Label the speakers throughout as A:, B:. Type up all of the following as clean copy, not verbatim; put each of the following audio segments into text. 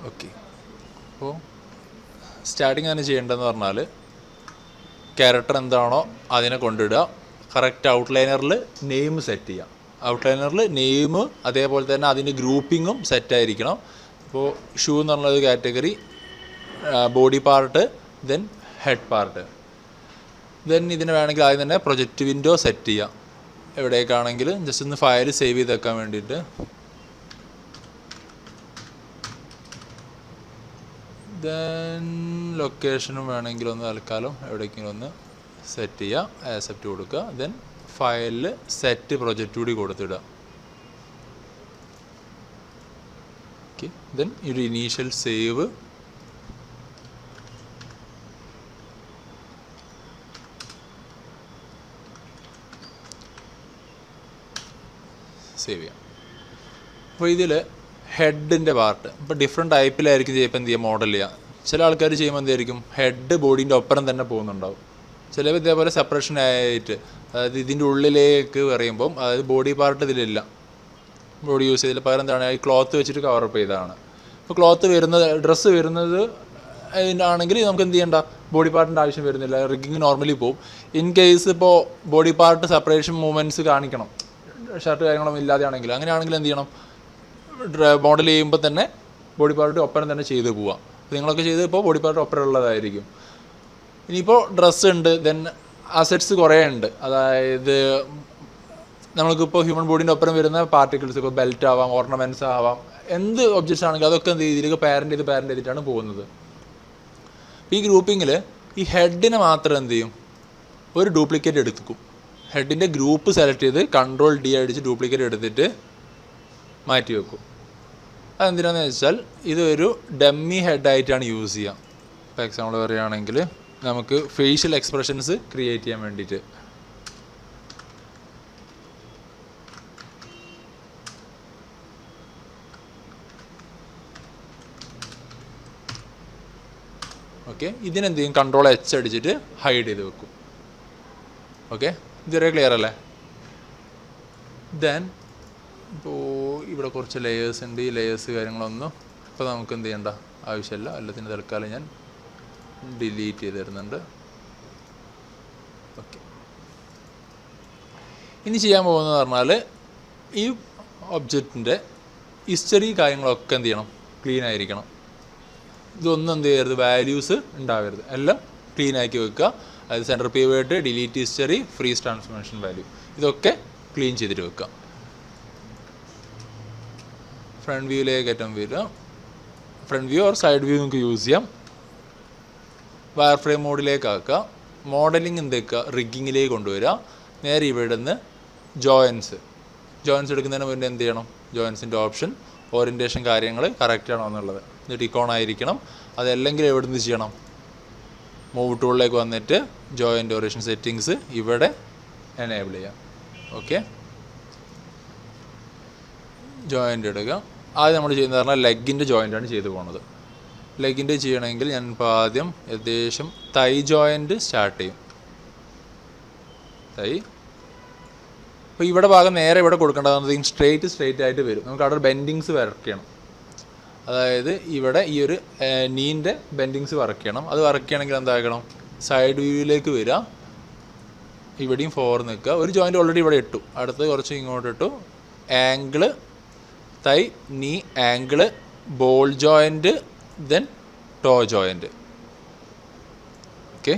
A: Okay, അപ്പോൾ starting തന്നെ ചെയ്യേണ്ടതെന്ന് പറഞ്ഞാൽ ക്യാരക്ടർ എന്താണോ അതിനെ കൊണ്ടിടുക. കറക്റ്റ് ഔട്ട്ലൈനറിൽ നെയിം സെറ്റ് ചെയ്യുക. ഔട്ട്ലൈനറിൽ നെയിം അതേപോലെ തന്നെ അതിൻ്റെ ഗ്രൂപ്പിങ്ങും സെറ്റായിരിക്കണം. ഇപ്പോൾ ഷൂ എന്ന് പറഞ്ഞൊരു category, body part, then head part. Then ഇതിന് വേണമെങ്കിൽ ആദ്യം തന്നെ പ്രൊജക്റ്റ് വിൻഡോ സെറ്റ് ചെയ്യാം. എവിടേക്കാണെങ്കിൽ ജസ്റ്റ് ഒന്ന് ഫയൽ സേവ് ചെയ്ത് വെക്കാൻ വേണ്ടിയിട്ട്. ദെൻ ലൊക്കേഷനും വേണമെങ്കിൽ ഒന്ന് തൽക്കാലം എവിടേക്കെങ്കിലും ഒന്ന് സെറ്റ് ചെയ്യുക, ആക്സെപ്റ്റ് കൊടുക്കുക. ദെൻ ഫയലിൽ സെറ്റ് പ്രൊജക്റ്റ് കൂടി കൊടുത്തിടുക. ഓക്കെ, ദെൻ ഒരു ഇനീഷ്യൽ സേവ്. സേവ് ചെയ്യാം. അപ്പോൾ ഇതിൽ ഹെഡിൻ്റെ പാർട്ട് ഇപ്പോൾ ഡിഫറെൻറ്റ് ടൈപ്പിലായിരിക്കും ചെയ്യുമ്പോൾ എന്ത് ചെയ്യുക, മോഡൽ ചെയ്യുക. ചില ആൾക്കാർ ചെയ്യുമ്പോൾ എന്തായിരിക്കും, ഹെഡ് ബോഡീൻ്റെ ഒപ്പരം തന്നെ പോകുന്നുണ്ടാവും. ചിലപ്പോൾ ഇതേപോലെ സെപ്പറേഷൻ ആയിട്ട്, അതായത് ഇതിൻ്റെ ഉള്ളിലേക്ക് പറയുമ്പം അതായത് ബോഡി പാർട്ട് ഇതിലില്ല, ബോഡി യൂസ് ചെയ്തില്ല, പകരം എന്താണ് ഈ ക്ലോത്ത് വെച്ചിട്ട് കവറപ്പ് ചെയ്തതാണ്. അപ്പോൾ ക്ലോത്ത് വരുന്നത്, ഡ്രസ്സ് വരുന്നത് ആണെങ്കിൽ നമുക്ക് എന്ത് ചെയ്യേണ്ട, ബോഡി പാർട്ടിൻ്റെ ആവശ്യം വരുന്നില്ല, റിഗിങ് നോർമലി പോകും. ഇൻ കേസ് ഇപ്പോൾ ബോഡി പാർട്ട് സെപ്പറേഷൻ മൂവ്മെൻറ്റ്സ് കാണിക്കണം, ഷർട്ട് കാര്യങ്ങളൊന്നും ഇല്ലാതെയാണെങ്കിൽ, അങ്ങനെയാണെങ്കിൽ എന്ത് ചെയ്യണം, മോഡൽ ചെയ്യുമ്പോൾ തന്നെ ബോഡി പാർട്ട് ഒപ്പരം തന്നെ ചെയ്ത് പോവാം. നിങ്ങളൊക്കെ ചെയ്ത് ഇപ്പോൾ ബോഡി പാർട്ട് ഒപ്പരം ഉള്ളതായിരിക്കും. ഇനിയിപ്പോൾ ഡ്രസ്സ് ഉണ്ട്, ദെൻ അസെറ്റ്സ് കുറേ ഉണ്ട്. അതായത് നമ്മൾക്കിപ്പോൾ ഹ്യൂമൻ ബോഡീൻ്റെ ഒപ്പരം വരുന്ന പാർട്ടിക്കിൾസ്, ഇപ്പോൾ ബെൽറ്റ് ആവാം, ഓർണമെൻറ്റ്സ് ആവാം, എന്ത് ഒബ്ജക്ട്സ് ആണെങ്കിലും അതൊക്കെ എന്ത് രീതിയിലേക്ക് പാരൻ്റ് ചെയ്തിട്ടാണ് പോകുന്നത്. ഈ ഗ്രൂപ്പിങ്ങിൽ ഈ ഹെഡിനെ മാത്രം എന്ത് ചെയ്യും, ഒരു ഡ്യൂപ്ലിക്കേറ്റ് എടുക്കും. ഹെഡിൻ്റെ ഗ്രൂപ്പ് സെലക്ട് ചെയ്ത് Ctrl D അടിച്ച് ഡ്യൂപ്ലിക്കേറ്റ് എടുത്തിട്ട് മാറ്റി വെക്കും. അതെന്തിനാണെന്ന് വെച്ചാൽ ഇതൊരു ഡമ്മി ഹെഡായിട്ടാണ് യൂസ് ചെയ്യുക. ഇപ്പോൾ എക്സാമ്പിൾ പറയുകയാണെങ്കിൽ നമുക്ക് ഫേഷ്യൽ എക്സ്പ്രഷൻസ് ക്രിയേറ്റ് ചെയ്യാൻ വേണ്ടിയിട്ട്. ഓക്കെ, ഇതിനെന്ത് ചെയ്യും, Ctrl H അടിച്ചിട്ട് ഹൈഡ് ചെയ്ത് വെക്കും. ഓക്കെ, ഇതുവരെ ക്ലിയർ അല്ലേ? ദെൻ ഇപ്പോൾ ഇവിടെ കുറച്ച് ലെയേഴ്സ് ഉണ്ട്. ഈ ലെയേഴ്സ് കാര്യങ്ങളൊന്നും ഇപ്പോൾ നമുക്ക് എന്ത് ചെയ്യേണ്ട ആവശ്യമില്ല. എല്ലാത്തിനും തൽക്കാലം ഞാൻ ഡിലീറ്റ് ചെയ്ത് തരുന്നുണ്ട്. ഓക്കെ, ഇനി ചെയ്യാൻ പോകുന്നത് പറഞ്ഞാൽ ഈ ഒബ്ജക്റ്റിൻ്റെ ഹിസ്റ്ററി കാര്യങ്ങളൊക്കെ എന്ത് ചെയ്യണം, ക്ലീൻ ആയിരിക്കണം. ഇതൊന്നും എന്ത് ചെയ്യരുത്, വാല്യൂസ് ഉണ്ടാവരുത്, എല്ലാം ക്ലീൻ ആക്കി വെക്കുക. അതായത് centre pivot, delete history, freeze transformation value, ഇതൊക്കെ ക്ലീൻ ചെയ്തിട്ട് വെക്കുക. ഫ്രണ്ട് വ്യൂയിലേക്ക് ഏറ്റവും വരിക. Front view or side view നിങ്ങൾക്ക് യൂസ് ചെയ്യാം. വയർ ഫ്രെയിം മോഡിലേക്ക് ആക്കുക. മോഡലിംഗ് എന്തൊക്കെ റിഗിങ്ങിലേക്ക് കൊണ്ടുവരിക. നേരെ ഇവിടെ നിന്ന് ജോയിൻസ് എടുക്കുന്നതിന് മുന്നേ എന്ത് ചെയ്യണം, ജോയിൻസിൻ്റെ ഓപ്ഷൻ, ഓറിയൻറ്റേഷൻ കാര്യങ്ങൾ കറക്റ്റ് ആണോ എന്നുള്ളത്, ഇത് ടിക്കോൺ ആയിരിക്കണം. അതല്ലെങ്കിൽ എവിടെ നിന്ന് ചെയ്യണം, മൂവ് ടൂളിലേക്ക് വന്നിട്ട് ജോയിൻ്റ് ഓറിയൻറ്റേഷൻ സെറ്റിങ്സ് ഇവിടെ എനേബിൾ ചെയ്യാം. ഓക്കെ, ജോയിൻ്റ് എടുക്കുക. ആദ്യം നമ്മൾ ചെയ്യുന്നത് പറഞ്ഞാൽ ലെഗിൻ്റെ ജോയിൻ്റാണ് ചെയ്ത് പോകുന്നത്. ലെഗിൻ്റെ ചെയ്യണമെങ്കിൽ ഞാൻ ഇപ്പോൾ ആദ്യം ഏകദേശം തൈ ജോയിൻ്റ് സ്റ്റാർട്ട് ചെയ്യും. തൈ അപ്പോൾ ഇവിടെ ഭാഗം നേരെ ഇവിടെ കൊടുക്കേണ്ടത് സ്ട്രെയിറ്റ് ആയിട്ട് വരും. നമുക്ക് അവിടെ ബെൻഡിങ്സ് വർക്ക് ചെയ്യണം. അതായത് ഇവിടെ ഈ ഒരു നീൻ്റെ ബെൻഡിങ്സ് വർക്ക് ചെയ്യണം. അത് വർക്ക് ചെയ്യണമെങ്കിൽ എന്താക്കണം, സൈഡ് വ്യൂയിലേക്ക് വരിക. ഇവിടെയും 4 നിൽക്കുക. ഒരു ജോയിൻ്റ് ഓൾറെഡി ഇവിടെ ഇട്ടു, അടുത്ത് കുറച്ച് ഇങ്ങോട്ട് ഇട്ടു. Angle thigh knee angle, ball joint, then toe joint. Okay,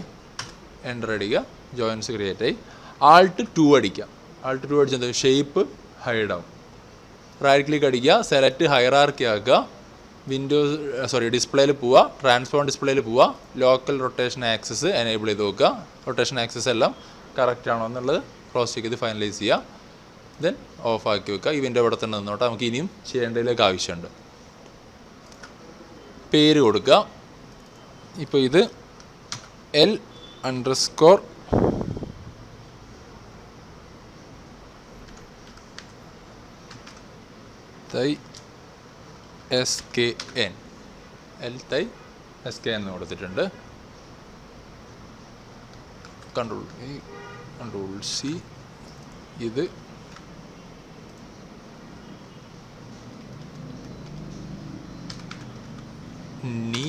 A: enter അടിക്കുക. ജോയിൻസ് ക്രിയേറ്റ് ആയി. Alt 2 അടിക്കുക. Alt 2 അടിച്ചത് ഷേപ്പ് ഹൈഡ് ആവും. റൈറ്റ് ക്ലിക്ക് അടിക്കുക, സെലക്ട് ഹൈറാർക്കി ആക്കുക. ഡിസ്പ്ലേയിൽ പോവുക, ട്രാൻസ്ഫോം ഡിസ്പ്ലേയിൽ പോവുക. ലോക്കൽ റൊട്ടേഷൻ ആക്സസ് എനേബിൾ ചെയ്ത് നോക്കുക. റൊട്ടേഷൻ ആക്സസ് എല്ലാം കറക്റ്റ് ആണോ എന്നുള്ളത് ക്രോസ് ചെക്ക് ചെയ്ത് ഫൈനലൈസ് ചെയ്യുക. ദെൻ ഓഫ് ആക്കി വെക്കുക. ഈ വിൻഡോ ഇവിടെ തന്നെ നിന്നോട്ടെ, നമുക്ക് ഇനിയും ചെയ്യേണ്ടതിലേക്ക് ആവശ്യമുണ്ട്. പേര് കൊടുക്കുക. ഇപ്പോൾ ഇത് L_ തൈ SKN, L തൈ SKN എന്ന് കൊടുത്തിട്ടുണ്ട്. Ctrl C. ഇത് നീ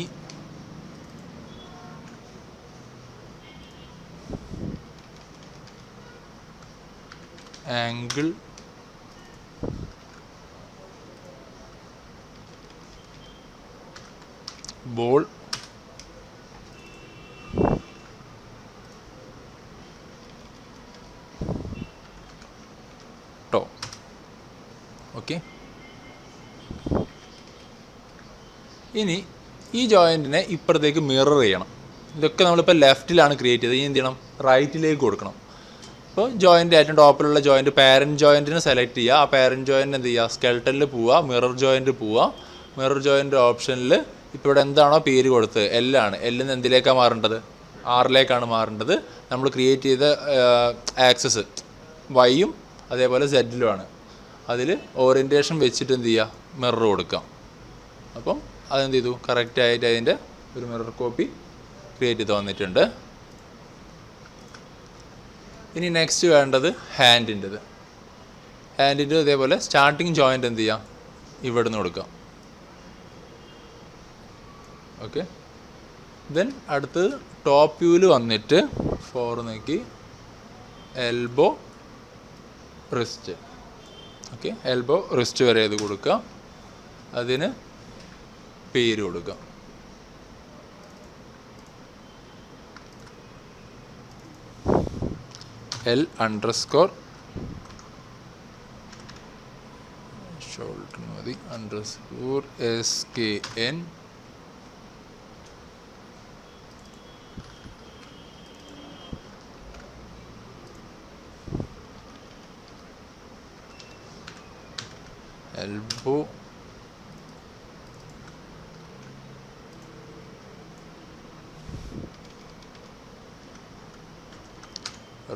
A: ആംഗിൾ ബോൾ ടോ. ഓക്കെ, ഇനി ഈ ജോയിൻറ്റിനെ ഇപ്പുറത്തേക്ക് മിറർ ചെയ്യണം. ഇതൊക്കെ നമ്മളിപ്പോൾ ലെഫ്റ്റിലാണ് ക്രിയേറ്റ് ചെയ്തത്. ഇനി എന്ത് ചെയ്യണം? റൈറ്റിലേക്ക് കൊടുക്കണം. അപ്പോൾ ജോയിൻ്റ് ഏറ്റവും ടോപ്പിലുള്ള ജോയിൻറ്റ് പാരൻറ്റ് ജോയിൻറ്റിന് സെലക്ട് ചെയ്യുക. ആ പാരൻറ്റ് ജോയിൻറ്റ് എന്ത് ചെയ്യുക? സ്കെൽട്ടനിൽ പോവുക, മിറർ ജോയിൻറ്റ് പോവുക. മിറർ ജോയിൻറ്റ് ഓപ്ഷനിൽ ഇപ്പോൾ ഇവിടെ എന്താണോ പേര് കൊടുത്തത് എല്ലാണ്. എല്ലിൽ നിന്ന് എന്തിലേക്കാണ് മാറേണ്ടത്? ആറിലേക്കാണ് മാറേണ്ടത്. നമ്മൾ ക്രിയേറ്റ് ചെയ്ത ആക്സസ് വൈയും അതേപോലെ സെഡിലുമാണ്. അതിൽ ഓറിയൻറ്റേഷൻ വെച്ചിട്ട് എന്ത് ചെയ്യുക? മിറർ കൊടുക്കാം. അപ്പം അതെന്ത് ചെയ്തു? കറക്റ്റായിട്ട് അതിൻ്റെ ഒരു മിറർ കോപ്പി ക്രിയേറ്റ് ചെയ്ത് വന്നിട്ടുണ്ട്. ഇനി നെക്സ്റ്റ് വേണ്ടത് ഹാൻഡിൻ്റെത്. ഹാൻഡിൻ്റെ ഇതേപോലെ സ്റ്റാർട്ടിങ് ജോയിൻ്റ് എന്ത് ചെയ്യാം? ഇവിടെ നിന്ന് കൊടുക്കാം. ഓക്കെ, ദെൻ അടുത്ത് ടോപ്പ് വ്യൂവിൽ വന്നിട്ട് 4 നോക്കി elbow wrist. Okay, elbow wrist വരെ ഇത് കൊടുക്കുക. അതിന് പേര് കൊടുക്കുക. L_ ഷോൾഡർ മതി _SKN എൽബോ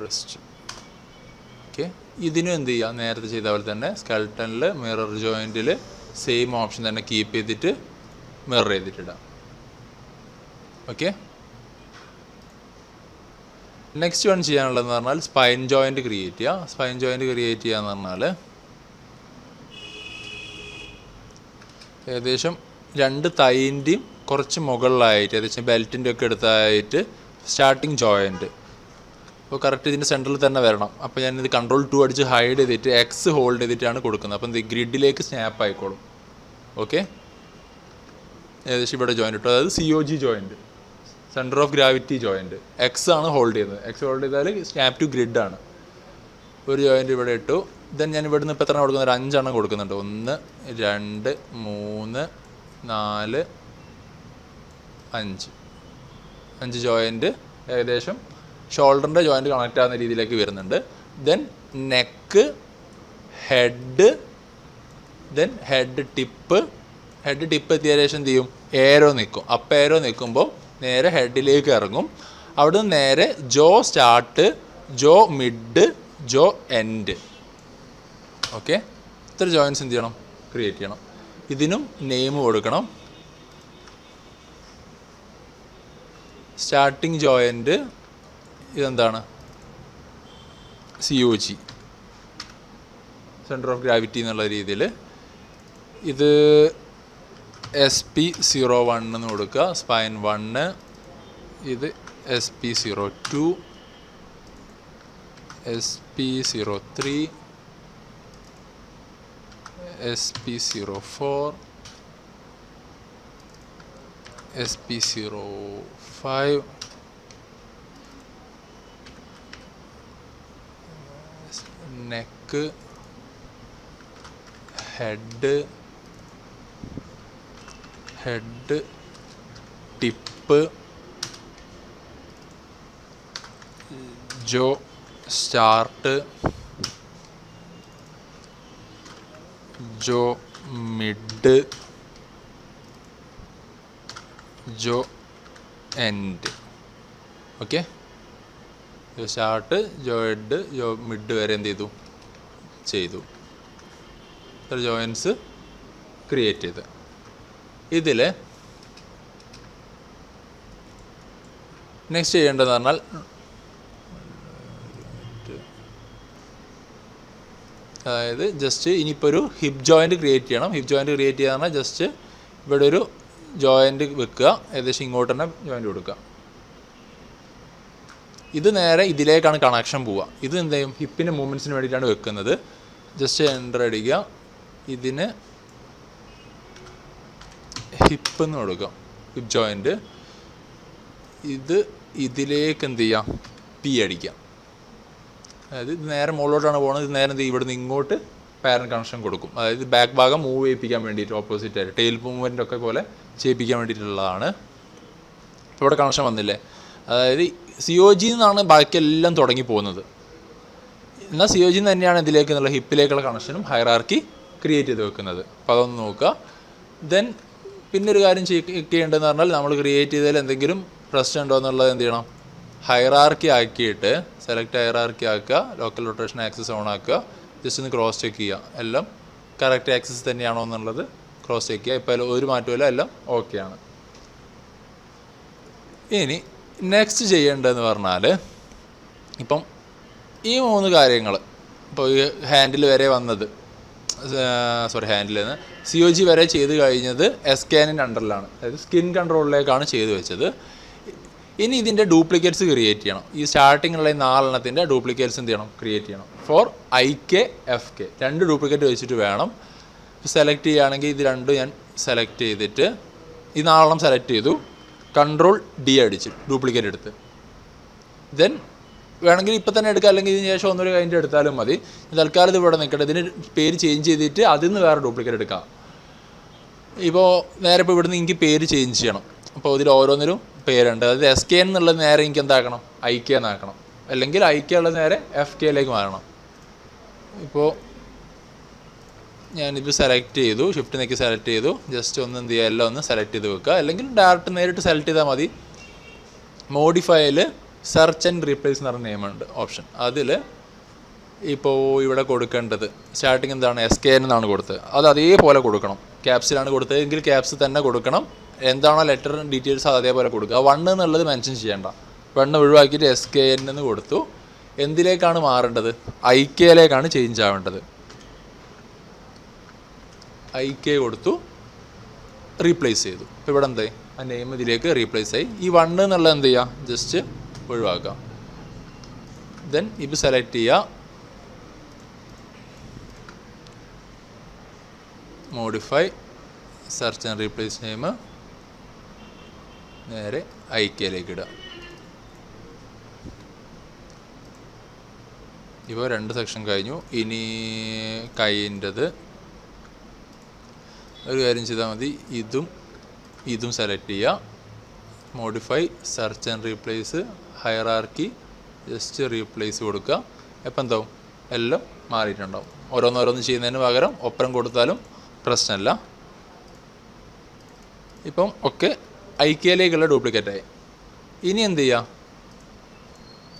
A: റിസ്റ്റ്. ഓക്കെ, ഇതിനും എന്ത് ചെയ്യുക? നേരത്തെ ചെയ്ത പോലെ തന്നെ സ്കെൽട്ടനിൽ മിറർ ജോയിൻറ്റിൽ സെയിം ഓപ്ഷൻ തന്നെ കീപ്പ് ചെയ്തിട്ട് മിറർ ചെയ്തിട്ടിടാം. ഓക്കെ, നെക്സ്റ്റ് വൺ ചെയ്യാനുള്ളതെന്ന് പറഞ്ഞാൽ സ്പൈൻ ജോയിൻറ്റ് ക്രിയേറ്റ് ചെയ്യുക. സ്പൈൻ ജോയിൻറ്റ് ക്രിയേറ്റ് ചെയ്യുക എന്ന് പറഞ്ഞാൽ ഏകദേശം 2 തൈൻ്റെയും കുറച്ച് മുകളിലായിട്ട് ഏകദേശം ബെൽറ്റിൻ്റെ ഒക്കെ എടുത്തായിട്ട് സ്റ്റാർട്ടിങ് ജോയിൻറ്റ്. അപ്പോൾ കറക്റ്റ് ഇതിൻ്റെ സെൻറ്ററിൽ തന്നെ വരണം. അപ്പോൾ ഞാനിത് Ctrl+2 അടിച്ച് ഹൈഡ് ചെയ്തിട്ട് എക്സ് ഹോൾഡ് ചെയ്തിട്ടാണ് കൊടുക്കുന്നത്. അപ്പം ഇത് ഗ്രിഡിലേക്ക് സ്നാപ്പ് ആയിക്കോളും. ഓക്കെ, ഏകദേശം ഇവിടെ ജോയിൻറ്റ് ഇട്ടു. അതായത് COG joint, centre of gravity joint. X ആണ് ഹോൾഡ് ചെയ്യുന്നത്. എക്സ് ഹോൾഡ് ചെയ്താൽ സ്നാപ്പ് ടു ഗ്രിഡാണ്. ഒരു ജോയിൻറ്റ് ഇവിടെ ഇട്ടു. ദെൻ ഞാൻ ഇവിടെ നിന്ന് ഇപ്പോൾ എത്ര കൊടുക്കുന്നത്? 5 എണ്ണം കൊടുക്കുന്നുണ്ട്. 1 2 3 4 5 5 ജോയിൻറ്റ് ഏകദേശം ഷോൾഡറിൻ്റെ ജോയിൻറ്റ് കണക്റ്റ് ആകുന്ന രീതിയിലേക്ക് വരുന്നുണ്ട്. Then neck, head, then head tip. Head tip എത്തിയ ശേഷം എന്ത് ചെയ്യും? ഏരോ നിൽക്കും. അപ്പ് ഏരോ നിൽക്കുമ്പോൾ നേരെ ഹെഡിലേക്ക് ഇറങ്ങും. അവിടെ നിന്ന് നേരെ ജോ start, jaw mid, jaw end. Okay, ഇത്ര ജോയിൻറ്റ്സ് എന്ത് ചെയ്യണം? ക്രിയേറ്റ് ചെയ്യണം. ഇതിനും നെയിം കൊടുക്കണം. സ്റ്റാർട്ടിങ് ജോയിൻറ്റ് ഇതെന്താണ്? COG, സെൻറ്റർ ഓഫ് ഗ്രാവിറ്റി എന്നുള്ള രീതിയിൽ. ഇത് SP01 എന്ന് കൊടുക്കുക, സ്പൈൻ 1. ഇത് SP02, SP03, SP04, SP05, neck, head, head tip, jaw start, jaw mid, jaw end. Okay, jaw start, jaw head, jaw mid വരെ എന്ത് ചെയ്തു. ഇത്ര ജോയിൻറ്റ്സ് ക്രിയേറ്റ് ചെയ്ത് ഇതിൽ നെക്സ്റ്റ് ചെയ്യേണ്ടതെന്ന് പറഞ്ഞാൽ അതായത് ജസ്റ്റ് ഇനിയിപ്പോൾ ഒരു ഹിപ്പ് ജോയിൻറ്റ് ക്രിയേറ്റ് ചെയ്യണം. ഹിപ്പ് ജോയിൻറ്റ് ക്രിയേറ്റ് ചെയ്യാന്ന് പറഞ്ഞാൽ ജസ്റ്റ് ഇവിടെ ഒരു ജോയിൻ്റ് വെക്കുക, ഏകദേശം ഇങ്ങോട്ട് തന്നെ ജോയിൻ്റ് കൊടുക്കുക. ഇത് നേരെ ഇതിലേക്കാണ് കണക്ഷൻ പോവുക. ഇത് എന്ത് ചെയ്യും, ഹിപ്പിൻ്റെ മൂവ്മെൻറ്റ്സിന് വേണ്ടിയിട്ടാണ് വെക്കുന്നത്. ജസ്റ്റ് എൻ്റർ അടിക്കുക, ഇതിന് ഹിപ്പ് എന്ന് കൊടുക്കുക, ഹിപ്പ് ജോയിൻ്റ്. ഇത് ഇതിലേക്ക് എന്ത് ചെയ്യാം, പി അടിക്കാം. അതായത് ഇത് നേരെ മുകളിലോട്ടാണ് പോകുന്നത്. ഇത് നേരെ എന്ത് ചെയ്യും, ഇവിടുന്ന് ഇങ്ങോട്ട് പാരൻ കണക്ഷൻ കൊടുക്കും. അതായത് ബാക്ക് ഭാഗം മൂവ് ചെയ്യിപ്പിക്കാൻ വേണ്ടിയിട്ട്, ഓപ്പോസിറ്റായിട്ട് ടെയിൽ മൂവ്മെൻ്റ് ഒക്കെ പോലെ ചെയ്യിപ്പിക്കാൻ വേണ്ടിയിട്ടുള്ളതാണ്. ഇപ്പോൾ ഇവിടെ കണക്ഷൻ വന്നില്ലേ. അതായത് COG നിന്നാണ് ബാക്കിയെല്ലാം തുടങ്ങി പോകുന്നത്. എന്നാൽ COG തന്നെയാണ് ഇതിലേക്ക് എന്നുള്ള ഹിപ്പിലേക്കുള്ള കണക്ഷനും ഹൈറാർക്കി ക്രിയേറ്റ് ചെയ്ത് വെക്കുന്നത്. അപ്പോൾ അതൊന്ന് നോക്കുക. ദെൻ പിന്നെ ഒരു കാര്യം ചെയ്യേണ്ടതെന്ന് പറഞ്ഞാൽ, നമ്മൾ ക്രിയേറ്റ് ചെയ്തതിൽ എന്തെങ്കിലും പ്രശ്നം ഉണ്ടോ എന്നുള്ളത് എന്ത് ചെയ്യണം, ഹൈറാർക്കി ആക്കിയിട്ട് സെലക്ട് ഹൈറാർക്കി ആക്കുക, ലോക്കൽ റൊട്ടേഷൻ ആക്സസ് ഓൺ ആക്കുക, ജസ്റ്റ് ഒന്ന് ക്രോസ് ചെക്ക് ചെയ്യുക, എല്ലാം കറക്റ്റ് ആക്സസ് തന്നെയാണോ എന്നുള്ളത് ക്രോസ് ചെക്ക് ചെയ്യുക. ഇപ്പോൾ ഒരു മാറ്റമില്ല, എല്ലാം ഓക്കെ ആണ്. ഇനി നെക്സ്റ്റ് ചെയ്യേണ്ടതെന്ന് പറഞ്ഞാൽ, ഇപ്പം ഈ 3 കാര്യങ്ങൾ, ഇപ്പോൾ ഈ ഹാൻഡിൽ വരെ വന്നത്, ഹാൻഡിൽ നിന്ന് COG വരെ ചെയ്ത് കഴിഞ്ഞത് SCANൻ്റെ അണ്ടറിലാണ്, അതായത് സ്കിൻ കൺട്രോളിലേക്കാണ് ചെയ്ത് വെച്ചത്. ഇനി ഇതിൻ്റെ ഡ്യൂപ്ലിക്കേറ്റ്സ് ക്രിയേറ്റ് ചെയ്യണം. ഈ സ്റ്റാർട്ടിങ്ങിലുള്ള 4 എണ്ണത്തിൻ്റെ ഡ്യൂപ്ലിക്കേറ്റ്സ് എന്ത് ചെയ്യണം, ക്രിയേറ്റ് ചെയ്യണം. ഫോർ IK FK 2 ഡ്യൂപ്ലിക്കേറ്റ് വെച്ചിട്ട് വേണം. സെലക്ട് ചെയ്യുകയാണെങ്കിൽ ഇത് രണ്ടും ഞാൻ സെലക്ട് ചെയ്തിട്ട് ഈ 4 സെലക്ട് ചെയ്തു, Ctrl D അടിച്ച് ഡ്യൂപ്ലിക്കേറ്റ് എടുത്ത്. ദെൻ വേണമെങ്കിൽ ഇപ്പം തന്നെ എടുക്കുക, അല്ലെങ്കിൽ ഇതിന് ശേഷം ഒന്നൊരു കഴിഞ്ഞിട്ട് എടുത്താലും മതി. തൽക്കാലം ഇത് ഇവിടെ നിൽക്കട്ടെ. ഇതിന് പേര് ചേഞ്ച് ചെയ്തിട്ട് അതിൽ നിന്ന് വേറെ ഡ്യൂപ്ലിക്കേറ്റ് എടുക്കാം. ഇപ്പോൾ നേരെ ഇപ്പോൾ ഇവിടുന്ന് എനിക്ക് പേര് ചേഞ്ച് ചെയ്യണം. അപ്പോൾ ഇതിൽ ഓരോന്നിലും പേരുണ്ട്. അതായത് SK എന്നുള്ളത് നേരെ എനിക്ക് എന്താക്കണം, IK എന്നാക്കണം. അല്ലെങ്കിൽ IK ഉള്ളത് നേരെ FKയിലേക്ക് മാറണം. ഇപ്പോൾ ഞാനിത് സെലക്ട് ചെയ്തു, ഷിഫ്റ്റ് നോക്കി സെലക്ട് ചെയ്തു, ജസ്റ്റ് ഒന്ന് എന്ത് ചെയ്യുക, എല്ലാം ഒന്ന് സെലക്ട് ചെയ്ത് വെക്കുക. അല്ലെങ്കിൽ ഡയറക്റ്റ് നേരിട്ട് സെലക്ട് ചെയ്താൽ മതി. മോഡിഫൈയിൽ സെർച്ച് ആൻഡ് റീപ്ലേസ് എന്ന് പറഞ്ഞ നെയിമുണ്ട് ഓപ്ഷൻ. അതിൽ ഇപ്പോൾ ഇവിടെ കൊടുക്കേണ്ടത് സ്റ്റാർട്ടിങ് എന്താണ്, SK എന്നാണ് കൊടുത്തത്, അത് അതേപോലെ കൊടുക്കണം. ക്യാപ്സിലാണ് കൊടുത്തത് എങ്കിൽ ക്യാപ്സ് തന്നെ കൊടുക്കണം. എന്താണോ ലെറ്റർ ഡീറ്റെയിൽസ് അതേപോലെ കൊടുക്കുക. 1 എന്നുള്ളത് മെൻഷൻ ചെയ്യേണ്ട. 1 ഒഴിവാക്കിയിട്ട് SK എന്ന് കൊടുത്തു. എന്തിലേക്കാണ് മാറേണ്ടത്, IKയിലേക്കാണ് ചേഞ്ച് ആവേണ്ടത്. IK കൊടുത്തു, റീപ്ലേസ് ചെയ്തു. ഇപ്പോൾ ഇവിടെ എന്തായി, ആ നെയിം ഇതിലേക്ക് റീപ്ലേസ് ആയി. ഈ 1 എന്നുള്ളത് എന്ത് ചെയ്യുക, ജസ്റ്റ് ഒഴിവാക്കാം. ദെൻ ഇത് സെലക്ട് ചെയ്യുക, modify search and replace name, നേരെ IKയിലേക്ക് ഇടുക. ഇപ്പോൾ 2 സെക്ഷൻ കഴിഞ്ഞു. ഇനി കൈൻ്റെത് ഒരു കാര്യം ചെയ്താൽ മതി, ഇതും സെലക്ട് ചെയ്യുക, modify search and replace hierarchy, just replace കൊടുക്കുക. എപ്പോൾ എന്താവും, എല്ലാം മാറിയിട്ടുണ്ടാവും. ഓരോന്നോരോന്ന് ചെയ്യുന്നതിന് പകരം ഒപ്പരം കൊടുത്താലും പ്രശ്നമല്ല. ഇപ്പം ഒക്കെ IKയിലേക്കുള്ള ഡ്യൂപ്ലിക്കേറ്റായി. ഇനി എന്ത് ചെയ്യുക,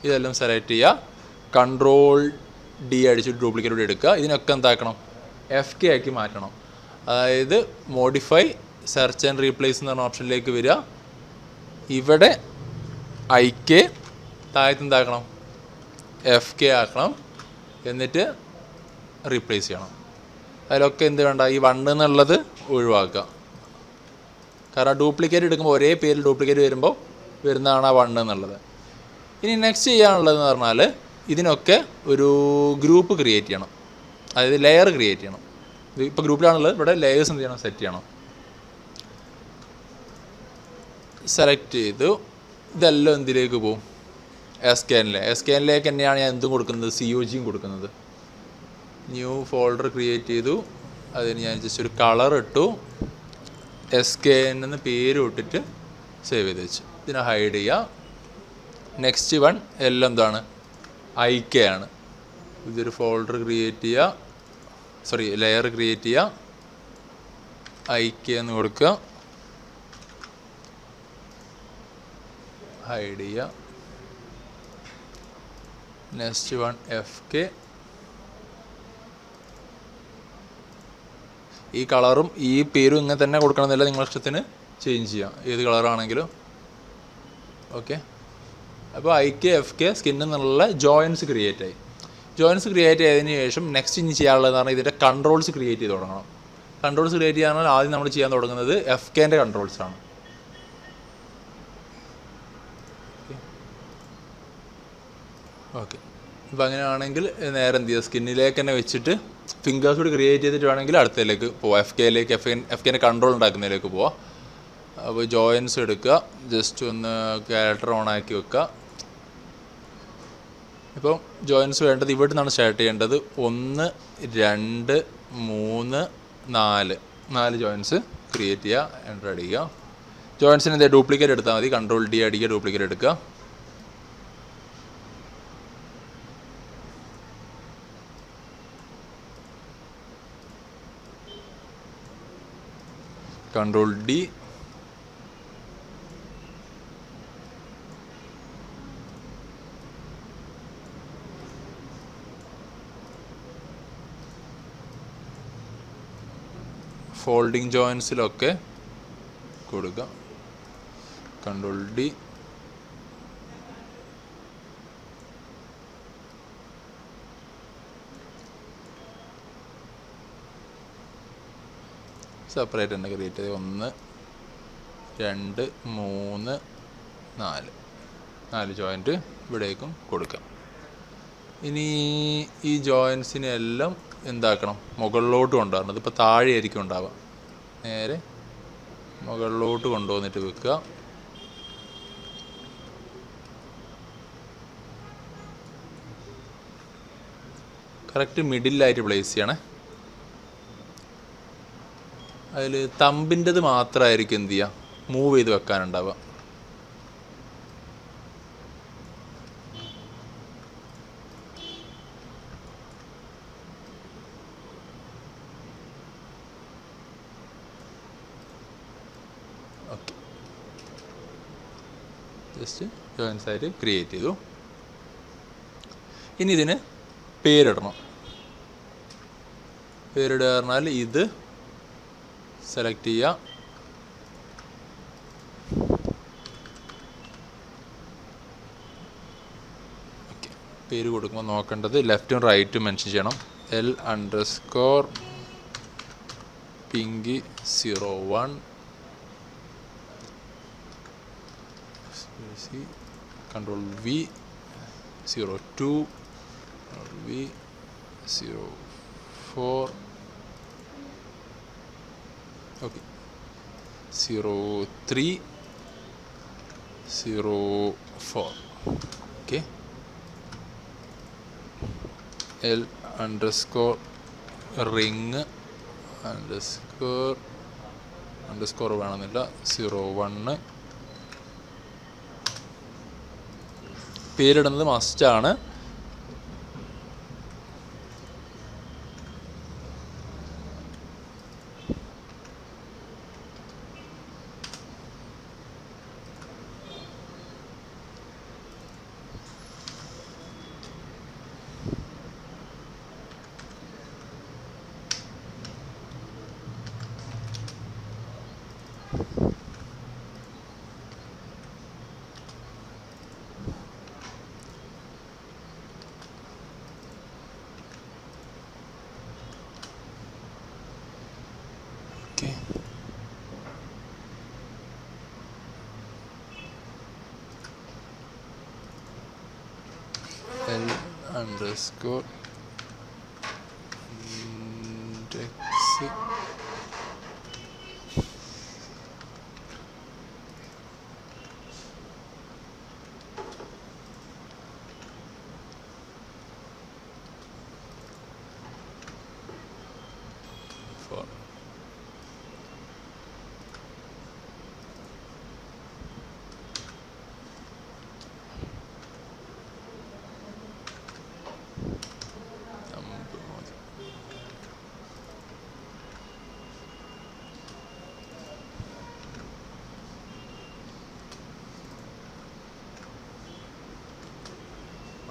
A: ഇതെല്ലാം സെലക്ട് ചെയ്യുക, Ctrl D അടിച്ചിട്ട് ഡ്യൂപ്ലിക്കേറ്റ് എടുക്കുക. ഇതിനൊക്കെ എന്താക്കണം, FK ആക്കി മാറ്റണം. അതായത് മോഡിഫൈ സെർച്ച് ആൻഡ് റീപ്ലേസ് എന്ന് പറഞ്ഞ ഓപ്ഷനിലേക്ക് വരിക. ഇവിടെ IK താഴത്ത് എന്താക്കണം, FK ആക്കണം. എന്നിട്ട് റീപ്ലേസ് ചെയ്യണം. അതിലൊക്കെ എന്ത് വേണ്ട, ഈ 1 എന്നുള്ളത് ഒഴിവാക്കുക. കാരണം ഡ്യൂപ്ലിക്കേറ്റ് എടുക്കുമ്പോൾ ഒരേ പേരിൽ ഡ്യൂപ്ലിക്കേറ്റ് വരുമ്പോൾ വരുന്നതാണ് ആ 1 എന്നുള്ളത്. ഇനി നെക്സ്റ്റ് ചെയ്യാനുള്ളതെന്ന് പറഞ്ഞാൽ, ഇതിനൊക്കെ ഒരു ഗ്രൂപ്പ് ക്രിയേറ്റ് ചെയ്യണം. അതായത് ലെയർ ക്രിയേറ്റ് ചെയ്യണം. ഇത് ഇപ്പോൾ ഗ്രൂപ്പിലാണുള്ളത്, ഇവിടെ ലെയേഴ്സ് എന്ത് ചെയ്യണം, സെറ്റ് ചെയ്യണം. സെലക്ട് ചെയ്തു. ഇതെല്ലാം എന്തിലേക്ക് പോകും, SCANലേക്ക് തന്നെയാണ് ഞാൻ എന്തും കൊടുക്കുന്നത്, COGയും കൊടുക്കുന്നത്. ന്യൂ ഫോൾഡർ ക്രിയേറ്റ് ചെയ്തു. അതിന് ഞാൻ ജസ്റ്റ് ഒരു കളർ ഇട്ടു, SCAN എന്ന് പേര് ഇട്ടിട്ട് സേവ് ചെയ്ത് വെച്ചു. ഇതിനെ ഹൈഡ് ചെയ്യുക. നെക്സ്റ്റ് വൺ എല്ലാം എന്താണ്, IK ആണ്. ഇതൊരു ഫോൾഡർ ക്രിയേറ്റ് ചെയ്യുക, ലെയർ ക്രിയേറ്റ് ചെയ്യുക, IK എന്ന് കൊടുക്കുക, ഹൈഡ് ചെയ്യുക. Next one FK. ഈ കളറും ഈ പേരും ഇങ്ങനെ തന്നെ കൊടുക്കണമെന്നില്ല, നിങ്ങളുടെ ഇഷ്ടത്തിന് ചേഞ്ച് ചെയ്യാം, ഏത് കളറാണെങ്കിലും. ഓക്കെ, അപ്പോൾ IK FK സ്കിൻ എന്നുള്ള ജോയിൻസ് ക്രിയേറ്റ് ആയി. ജോയിൻസ് ക്രിയേറ്റ് ചെയ്തതിന് ശേഷം നെക്സ്റ്റ് ഇനി ചെയ്യാനുള്ളതെന്ന് പറഞ്ഞാൽ ഇതിൻ്റെ കൺട്രോൾസ് ക്രിയേറ്റ് ചെയ്ത് തുടങ്ങണം. കൺട്രോൾസ് ക്രിയേറ്റ് ചെയ്യാൻ ആദ്യം നമ്മൾ ചെയ്യാൻ തുടങ്ങുന്നത് FKൻ്റെ കൺട്രോൾസാണ്. ഓക്കെ, ഇപ്പോൾ അങ്ങനെയാണെങ്കിൽ നേരെ എന്ത് ചെയ്യുക, സ്കിന്നിലേക്ക് തന്നെ വെച്ചിട്ട് ഫിംഗേഴ്സ് കൂടി ക്രിയേറ്റ് ചെയ്തിട്ട് വേണമെങ്കിൽ അടുത്തതിലേക്ക് പോവാം, FKൻ്റെ കൺട്രോൾ ഉണ്ടാക്കുന്നതിലേക്ക് പോവാം. അപ്പോൾ ജോയിൻസ് എടുക്കുക, ജസ്റ്റ് ഒന്ന് ക്യാരക്ടർ ഓൺ ആക്കി വെക്കുക. ഇപ്പം ജോയിൻസ് വേണ്ടത് ഇവിടെ നിന്നാണ് സ്റ്റാർട്ട് ചെയ്യേണ്ടത്. 1 2 3 4 ജോയിൻസ് ക്രിയേറ്റ് ചെയ്യുക, എൻ്റർ അടിക്കുക. ജോയിൻസിന് എന്താ ഡ്യൂപ്ലിക്കേറ്റ് എടുത്താൽ മതി, Ctrl D അടിക്കുക, ഡ്യൂപ്ലിക്കേറ്റ് എടുക്കുക. Ctrl D, ഫോൾഡിങ് ജോയിൻസിലൊക്കെ കൊടുക്കുക. Ctrl D, സെപ്പറേറ്റ് തന്നെ ക്രിയേറ്റ് ചെയ്ത് 1 2 3 4 ജോയിൻറ്റ് ഇവിടേക്കും കൊടുക്കാം. ഇനി ഈ ജോയിൻസിനെല്ലാം എന്താക്കണം, മുകളിലോട്ട് കൊണ്ടുവരണം. ഇതിപ്പോൾ താഴെയായിരിക്കും ഉണ്ടാവുക. നേരെ മുകളിലോട്ട് കൊണ്ടുവന്നിട്ട് വെക്കുക. കറക്റ്റ് മിഡിലായിട്ട് പ്ലേസ് ചെയ്യണേ. അതിൽ തമ്പിൻ്റെത് മാത്രമായിരിക്കും എന്ത് ചെയ്യുക, മൂവ് ചെയ്ത് വെക്കാനുണ്ടാവുക. ഓക്കെ, ജസ്റ്റ് ജോയിൻസ് ആയിട്ട് ക്രിയേറ്റ് ചെയ്തു. ഇനി ഇതിന് പേരിടണം. പേരിടുക പറഞ്ഞാൽ ഇത് സെലക്ട് ചെയ്യുക. ഓക്കെ, പേര് കൊടുക്കുമ്പോൾ നോക്കേണ്ടത് ലെഫ്റ്റും റൈറ്റും മെൻഷൻ ചെയ്യണം. L_pinky01 Ctrl V 02 V 04 okay 03 04 okay. L_ring underscore വേണമെന്നില്ല 01. പേരിടുന്നത് മസ്റ്റാണ്. Okay, L_index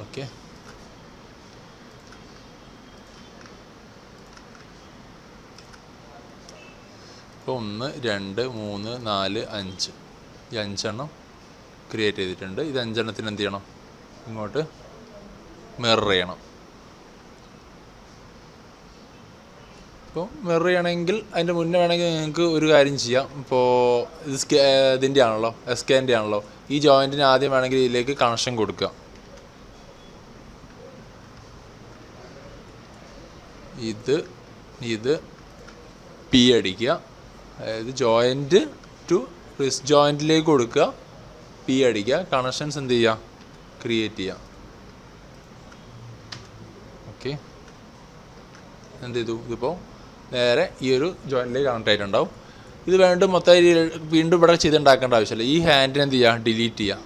A: okay. ഇപ്പോൾ 1 2 3 4 5 ഈ 5 എണ്ണം ക്രിയേറ്റ് ചെയ്തിട്ടുണ്ട്. ഇത് 5 എണ്ണത്തിന് എന്ത് ചെയ്യണം, ഇങ്ങോട്ട് മിറർ ചെയ്യണം. ഇപ്പോൾ മിറർ ചെയ്യണമെങ്കിൽ അതിൻ്റെ മുന്നേ വേണമെങ്കിൽ നിങ്ങൾക്ക് ഒരു കാര്യം ചെയ്യാം. ഇപ്പോൾ ഇത് ഇതിൻ്റെ ആണല്ലോ, എസ്കേൻ്റെ ആണല്ലോ, ഈ ജോയിൻറ്റിന് ആദ്യം വേണമെങ്കിൽ ഇതിലേക്ക് കണക്ഷൻ കൊടുക്കുക. ഇത് പി അടിക്കുക, അതായത് ജോയിൻറ്റ് ടു റിസ്റ്റ് ജോയിൻറ്റിലേക്ക് കൊടുക്കുക, പി അടിക്കുക, കണക്ഷൻസ് എന്ത് ചെയ്യുക, ക്രിയേറ്റ് ചെയ്യുക. ഓക്കെ, എന്ത് ചെയ്തു, ഇതിപ്പോൾ നേരെ ഈ ഒരു ജോയിൻറ്റിലേക്ക് കണക്ട് ആയിട്ടുണ്ടാവും. ഇത് വീണ്ടും വീണ്ടും ഇവിടെ ചെയ്തുണ്ടാക്കേണ്ട ആവശ്യമില്ല. ഈ ഹാൻഡിനെ എന്ത് ചെയ്യുക, ഡിലീറ്റ് ചെയ്യുക.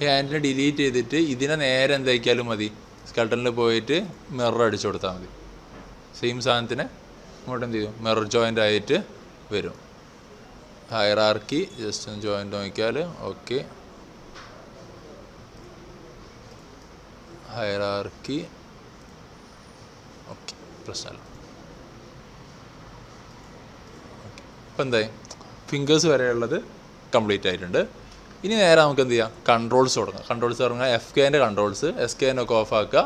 A: ഈ ഹാൻഡിനെ ഡിലീറ്റ് ചെയ്തിട്ട് ഇതിനെ നേരെ എന്താക്കിയാലും മതി, സ്കെൽട്ടണിൽ പോയിട്ട് മിറർ അടിച്ചു കൊടുത്താൽ മതി. സെയിം സാധനത്തിന് ഇങ്ങോട്ട് എന്ത് ചെയ്യും, മിറർ ജോയിൻ്റ് ആയിട്ട് വരും. ഹൈറാർക്കി ജസ്റ്റ് ഒന്ന് ജോയിൻ്റ് നോക്കിയാൽ ഓക്കെ, ഹൈറാർക്കി ഓക്കെ, പ്രശ്നമല്ല. ഇപ്പം എന്തായി, ഫിംഗേഴ്സ് വരെയുള്ളത് കംപ്ലീറ്റ് ആയിട്ടുണ്ട്. ഇനി നേരെ നമുക്ക് എന്ത് ചെയ്യാം, കൺട്രോൾസ് തുടങ്ങാം. കൺട്രോൾസ് തുടങ്ങാം, FKൻ്റെ കൺട്രോൾസ്, SKനൊക്കെ ഓഫ് ആക്കുക,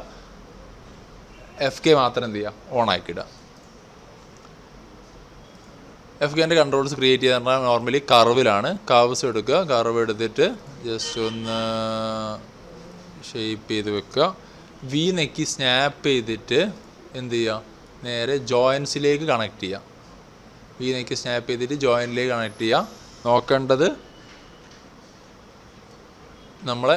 A: FK മാത്രം എന്ത് ചെയ്യുക, ഓൺ ആക്കിയിടുക. FKൻ്റെ കൺട്രോൾസ് ക്രിയേറ്റ് ചെയ്ത് പറഞ്ഞാൽ നോർമലി കർവിലാണ്. കർവ്സ് എടുക്കുക, കർവ് എടുത്തിട്ട് ജസ്റ്റ് ഒന്ന് ഷേപ്പ് ചെയ്ത് വെക്കുക. വി നെക്കി സ്നാപ്പ് ചെയ്തിട്ട് എന്ത് ചെയ്യുക, നേരെ ജോയിൻസിലേക്ക് കണക്ട് ചെയ്യുക. വി നെക്കി സ്നാപ്പ് ചെയ്തിട്ട് ജോയിൻറ്റിലേക്ക് കണക്ട് ചെയ്യുക. നോക്കേണ്ടത് നമ്മളെ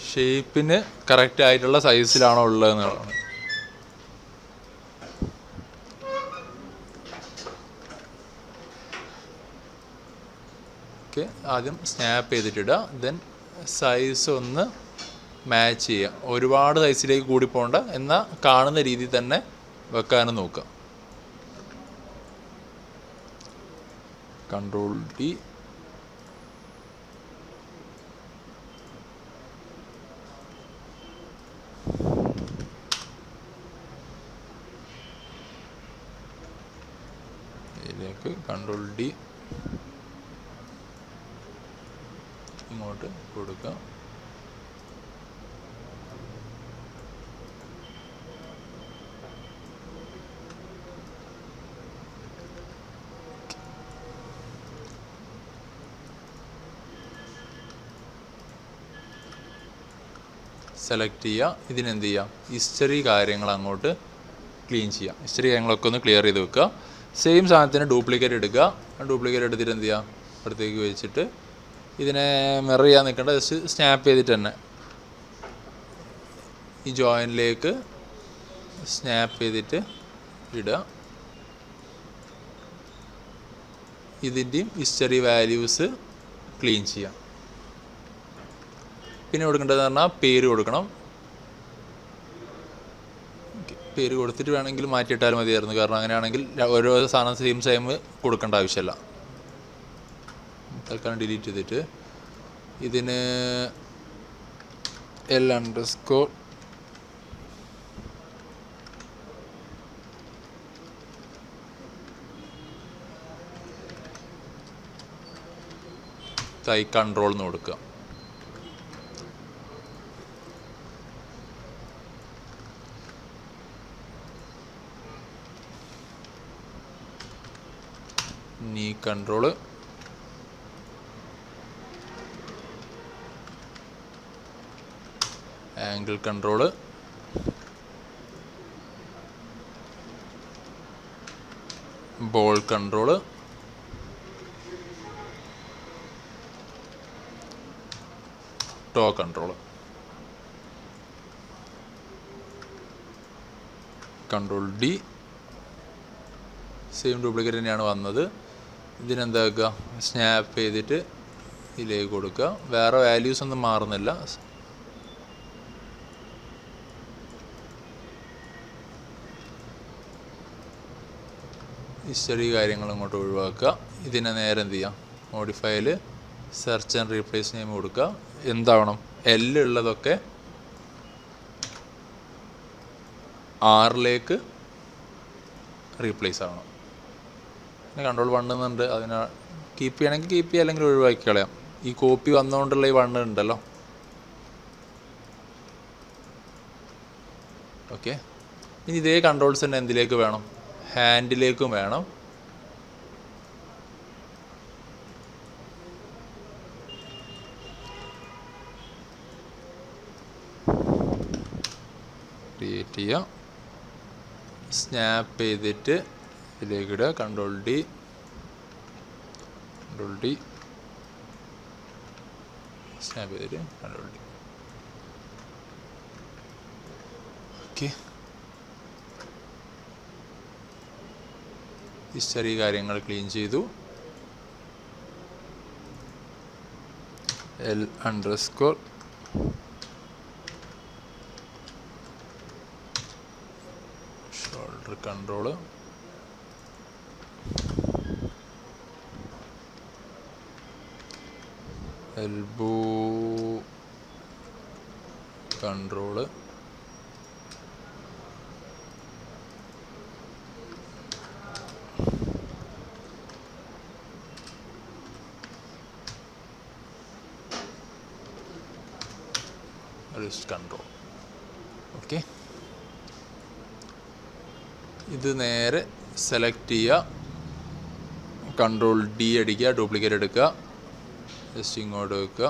A: ഷേപ്പിന് കറക്റ്റ് ആയിട്ടുള്ള സൈസിലാണോ ഉള്ളതെന്നുള്ളതാണ്. ഓക്കെ, ആദ്യം സ്നാപ്പ് ചെയ്തിട്ടിടുക, ദെൻ സൈസ് ഒന്ന് മാച്ച് ചെയ്യുക. ഒരുപാട് സൈസിലേക്ക് കൂടി പോകണ്ട, എന്നാൽ കാണുന്ന രീതിയിൽ തന്നെ വെക്കാനും നോക്കുക. കൺട്രോൾ D, ഇതിലേക്ക് കൺട്രോൾ D ഇങ്ങോട്ട് കൊടുക്കുക. സെലക്ട് ചെയ്യുക. ഇതിനെന്ത് ചെയ്യുക, ഹിസ്റ്ററി കാര്യങ്ങൾ അങ്ങോട്ട് ക്ലീൻ ചെയ്യുക. ഹിസ്റ്ററി കാര്യങ്ങളൊക്കെ ഒന്ന് ക്ലിയർ ചെയ്ത് വെക്കുക. സെയിം സാധനത്തിന് ഡ്യൂപ്ലിക്കേറ്റ് എടുക്കുക. ഡ്യൂപ്ലിക്കേറ്റ് എടുത്തിട്ട് എന്ത് ചെയ്യുക, അപ്പുറത്തേക്ക് വെച്ചിട്ട് ഇതിനെ മിറർ ചെയ്യാൻ നിൽക്കേണ്ട, ജസ്റ്റ് സ്നാപ്പ് ചെയ്തിട്ട് തന്നെ ഈ ജോയിൻറ്റിലേക്ക് സ്നാപ്പ് ചെയ്തിട്ട് ഇടുക. ഇതിൻ്റെയും ഹിസ്റ്ററി വാല്യൂസ് ക്ലീൻ ചെയ്യാം. പിന്നെ കൊടുക്കേണ്ടതെന്ന് പറഞ്ഞാൽ പേര് കൊടുക്കണം. പേര് കൊടുത്തിട്ട് വേണമെങ്കിൽ മാറ്റിയിട്ടാലും മതിയായിരുന്നു, കാരണം അങ്ങനെയാണെങ്കിൽ ഓരോ സാധനം സെയിം കൊടുക്കേണ്ട ആവശ്യമില്ല. തൽക്കാലം ഡിലീറ്റ് ചെയ്തിട്ട് ഇതിന് L_ തൈ കൺട്രോൾ എന്ന് കൊടുക്കുക. Knee control, angle control, ball control, toe control. Control D, same duplicate തന്നെയാണ് വന്നത്. ഇതിനെന്താക്കുക, സ്നാപ്പ് ചെയ്തിട്ട് ഇതിലേക്ക് കൊടുക്കുക. വേറെ വാല്യൂസ് ഒന്നും മാറുന്നില്ല. ഹിസ്റ്ററി കാര്യങ്ങൾ ഇങ്ങോട്ട് ഒഴിവാക്കുക. ഇതിനെ നേരെ എന്ത് ചെയ്യാം, മോഡിഫൈയിൽ സെർച്ച് ആൻഡ് റീപ്ലേസ് നെയിം കൊടുക്കുക. എന്താവണം, L ഉള്ളതൊക്കെ R റീപ്ലേസ് ആവണം. പിന്നെ കൺട്രോൾ 1 എന്നുണ്ട്, അതിനെ കീപ്പ് ചെയ്യണമെങ്കിൽ കീപ്പ് ചെയ്യുക, അല്ലെങ്കിൽ ഒഴിവാക്കി കളയാം. ഈ കോപ്പി വന്നുകൊണ്ടുള്ള ഈ 1 ഉണ്ടല്ലോ. ഓക്കെ, ഇനി ഇതേ കൺട്രോൾസ് തന്നെ എന്തിലേക്ക് വേണം? ഹാൻഡിലേക്കും വേണം. ക്രിയേറ്റ് ചെയ്യുക, സ്നാപ്പ് ചെയ്തിട്ട് ഇതിലേക്ക് ഇടുക, കൺട്രോൾ ഡി സ്നാപ്പ് ചെയ്തിട്ട് കൺട്രോൾ ഡി. ഓക്കെ, ഹിസ്റ്ററി കാര്യങ്ങൾ ക്ലീൻ ചെയ്തു. L_ shoulder control, elbow control, wrist control. Okay, ഇത് നേരെ സെലക്ട് ചെയ്യുക, കൺട്രോൾ ഡി അടിക്കുക, ഡ്യൂപ്ലിക്കേറ്റ് എടുക്കുക, ജസ്റ്റ് ഇങ്ങോട്ട് വെക്കുക.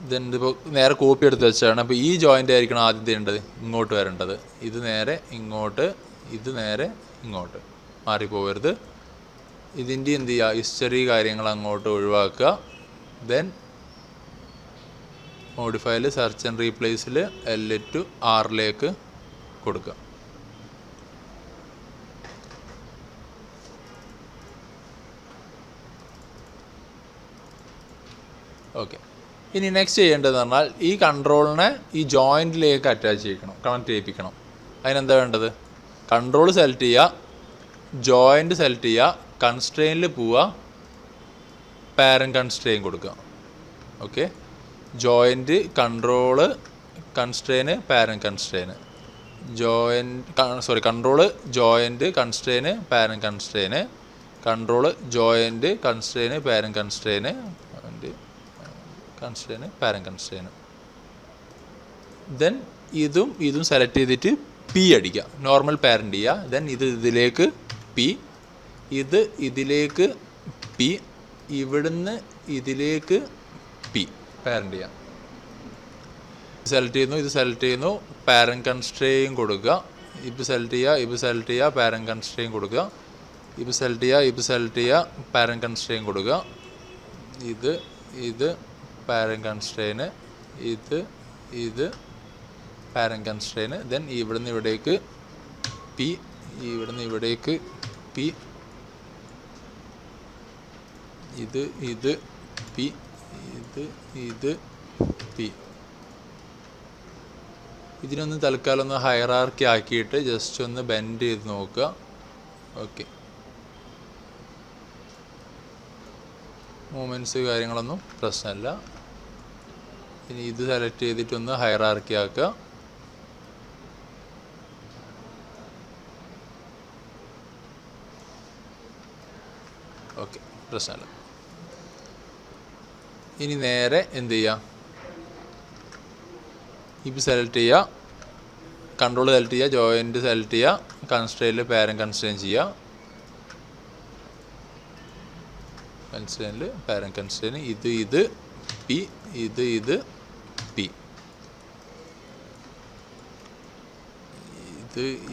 A: ദെൻ ഇതിപ്പോൾ നേരെ കോപ്പി എടുത്ത് വെച്ചാണ്. അപ്പോൾ ഈ ജോയിൻ്റ് ആയിരിക്കണം ആദ്യം ചെയ്യേണ്ടത്, ഇങ്ങോട്ട് വരേണ്ടത്. ഇത് നേരെ ഇങ്ങോട്ട്, ഇത് നേരെ ഇങ്ങോട്ട്, മാറിപ്പോകരുത്. ഇതിൻ്റെ എന്ത് ചെയ്യുക, ഹിസ്റ്ററി കാര്യങ്ങൾ അങ്ങോട്ട് ഒഴിവാക്കുക. ദെൻ മോഡിഫൈയിൽ സെർച്ച് ആൻഡ് റീപ്ലേസിൽ L to R കൊടുക്കുക. ഓക്കെ, ഇനി നെക്സ്റ്റ് ചെയ്യേണ്ടതെന്ന് പറഞ്ഞാൽ ഈ കൺട്രോളിനെ ഈ ജോയിൻറ്റിലേക്ക് അറ്റാച്ച് ചെയ്യിക്കണം, കണക്ട് ചെയ്യിപ്പിക്കണം. അതിനെന്താ വേണ്ടത്? കൺട്രോൾ സെലക്ട് ചെയ്യുക, ജോയിൻറ്റ് സെലക്ട് ചെയ്യുക, കൺസ്ട്രെയിനിൽ പോവുക, പാരന്റ് കൺസ്ട്രെയിൻ കൊടുക്കുക. Okay, joint, control, constrain, parent constrain, control, joint, constrain, parent constrain, control, joint, constrain, parent constrain, parent constrain. Then ഇതും സെലക്ട് ചെയ്തിട്ട് പി അടിക്കുക, നോർമൽ പാരന്റ് ചെയ്യുക. ദെൻ ഇതിലേക്ക് പി, ഇതിലേക്ക് പി, ഇവിടുന്ന് ഇതിലേക്ക് പി, പാരന്റ് ചെയ്യാം. സെലക്ട് ചെയ്യുന്നു, ഇത് സെലക്ട് ചെയ്യുന്നു, പാരന്റ് കൺസ്ട്രെയിൻ കൊടുക്കുക. ഇത് സെലക്ട് ചെയ്യുക, പാരന്റ് കൺസ്ട്രെയിൻ കൊടുക്കുക. ഇത് സെലക്ട് ചെയ്യുക, പാരന്റ് കൺസ്ട്രെയിൻ കൊടുക്കുക. ഇത് പാരന്റ് കൺസ്ട്രെയിന്, ഇത് പാരന്റ് കൺസ്ട്രെയിന്. ദെൻ ഇവിടുന്ന് ഇവിടേക്ക് പി, ഇവിടുന്ന് ഇവിടേക്ക് പി, ഇത് പി, ഇത് പി. ഇതിനൊന്ന് തൽക്കാലം ഒന്ന് ഹൈറാർക്കി ആക്കിയിട്ട് ജസ്റ്റ് ഒന്ന് ബെൻഡ് ചെയ്ത് നോക്കുക. ഓക്കെ, മൂമെൻറ്റ്സ് കാര്യങ്ങളൊന്നും പ്രശ്നമല്ല. ഇനി ഇത് സെലക്ട് ചെയ്തിട്ടൊന്ന് ഹൈറാർക്കി ആക്കുക. ഓക്കെ, പ്രശ്നമല്ല. ഇനി നേരെ എന്ത് ചെയ്യുക, ഇത് സെലക്ട് ചെയ്യുക, കൺട്രോൾ സെലക്ട് ചെയ്യുക, ജോയിൻറ്റ് സെലക്ട് ചെയ്യുക, കൺസ്ട്രെയിനിൽ പാരന്റ് കൺസ്ട്രെയിൻ ചെയ്യുക. കൺസ്ട്രെയിനിൽ പാരന്റ് കൺസ്ട്രെയിൻ, ഇത് പി, ഇത് പി,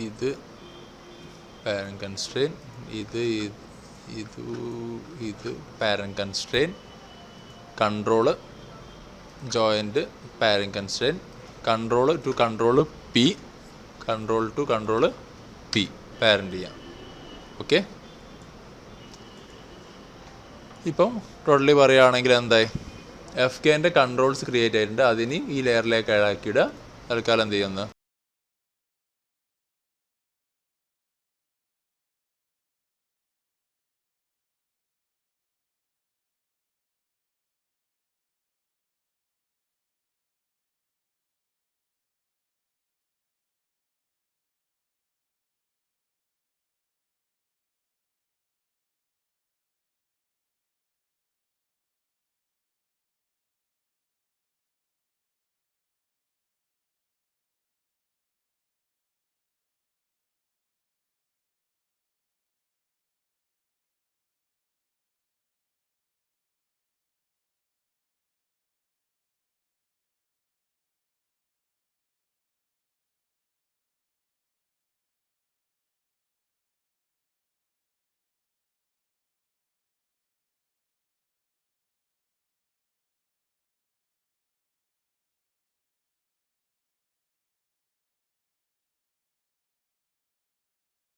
A: ഇത് പാരന്റ് കൺസ്ട്രെയിൻ, ഇത് parent constrain, control, joint, parent constrain, control to control P, control to control P, parent ചെയ്യാം. ഓക്കെ, ഇപ്പം ടോട്ടലി പറയുകയാണെങ്കിൽ എന്തായി, FKൻ്റെ കൺട്രോൾസ് ക്രിയേറ്റ് ആയിട്ടുണ്ട്. അതിന് ഈ ലെയറിലേക്ക് ആക്കിയിടുക. തൽക്കാലം എന്ത് ചെയ്യുന്നു,